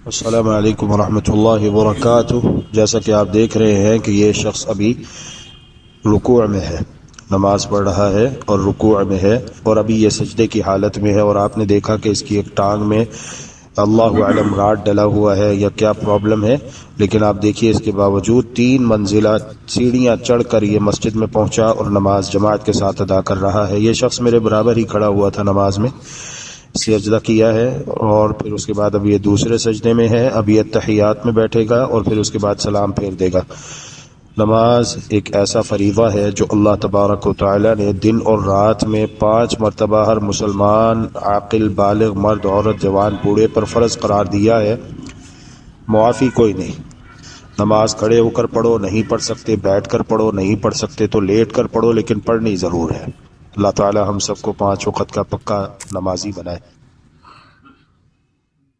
अस्सलामु अलैकुम वरहमतुल्लाहि वबरकातुह। जैसा कि आप देख रहे हैं कि ये शख्स अभी रुकूअ में है, नमाज पढ़ रहा है और रुकूअ में है और अभी ये सजदे की हालत में है। और आपने देखा कि इसकी एक टांग में अल्लाहु अलम राड डला हुआ है या क्या प्रॉब्लम है, लेकिन आप देखिए इसके बावजूद 3 मंजिला सीढ़ियाँ चढ़ कर ये मस्जिद में पहुंचा और नमाज जमात के साथ अदा कर रहा है। ये शख्स मेरे बराबर ही खड़ा हुआ था, नमाज में सजदा किया है और फिर उसके बाद अब ये दूसरे सजदे में है। अब ये तहियात में बैठेगा और फिर उसके बाद सलाम फेर देगा। नमाज एक ऐसा फरीज़ा है जो अल्लाह तबारक व तआला ने दिन और रात में 5 मरतबा हर मुसलमान आकिल बालिग मर्द औरत जवान बूढ़े पर फ़र्ज़ करार दिया है। मुआफ़ी कोई नहीं। नमाज खड़े होकर पढ़ो नहीं पढ़ सकते, बैठ कर पढ़ो नहीं पढ़ सकते, तो लेट कर पढ़ो, लेकिन पढ़नी ज़रूर है। अल्लाह ताला हम सबको 5 वक़्त का पक्का नमाजी बनाए।